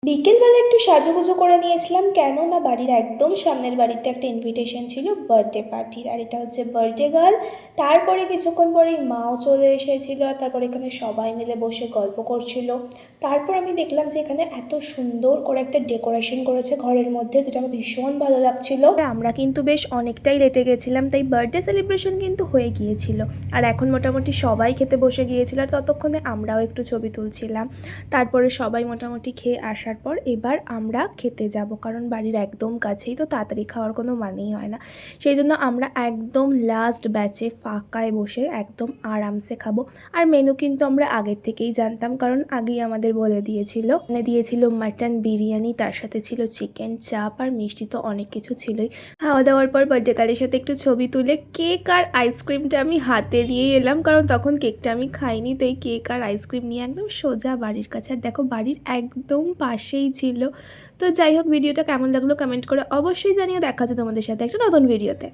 বিকেলবেলা একটু সাজুগুজু করে নিয়েছিলাম, কেন না বাড়ির একদম সামনের বাড়িতে একটা ইনভিটেশন ছিল বার্থডে পার্টির, আর এটা হচ্ছে বার্থডে গার্ল। তারপরে কিছুক্ষণ পরেই মাও চলে এসেছিল, আর তারপর এখানে সবাই মিলে বসে গল্প করছিল। তারপর আমি দেখলাম যে এখানে এত সুন্দর করে একটা ডেকোরেশন করেছে ঘরের মধ্যে, যেটা আমার ভীষণ ভালো লাগছিল। আমরা কিন্তু বেশ অনেকটাই লেটে গেছিলাম, তাই বার্থডে সেলিব্রেশন কিন্তু হয়ে গিয়েছিল, আর এখন মোটামুটি সবাই খেতে বসে গিয়েছিল, আর ততক্ষণে আমরাও একটু ছবি তুলছিলাম। তারপরে সবাই মোটামুটি খেয়ে আসার পর এবার আমরা খেতে যাব, কারণ বাড়ির একদম কাছেই, তো তাড়াতাড়ি খাওয়ার কোনো মানেই হয় না। সেই জন্য আমরা একদম লাস্ট ব্যাচে ফাঁকায় বসে একদম আরামসে খাবো। আর মেনু কিন্তু আমরা আগের থেকেই জানতাম, কারণ আগেই আমাদের বলে দিয়েছিল। দিয়েছিল মাটন বিরিয়ানি, তার সাথে ছিল চিকেন চাপ, আর মিষ্টি তো অনেক কিছু ছিলই। খাওয়া দাওয়ার পর বার্থডে গার্লের সাথে একটু ছবি তুলে কেক আর আইসক্রিমটা আমি হাতে নিয়েই এলাম, কারণ তখন কেকটা আমি খাইনি, তাই কেক আর আইসক্রিম নিয়ে একদম সোজা বাড়ির কাছে। আর দেখো বাড়ির একদম পাশেই ছিল। তো যাই হোক, ভিডিওটা কেমন লাগলো কমেন্ট করে অবশ্যই জানিয়ে। দেখা হচ্ছে তোমাদের সাথে একটা নতুন ভিডিওতে।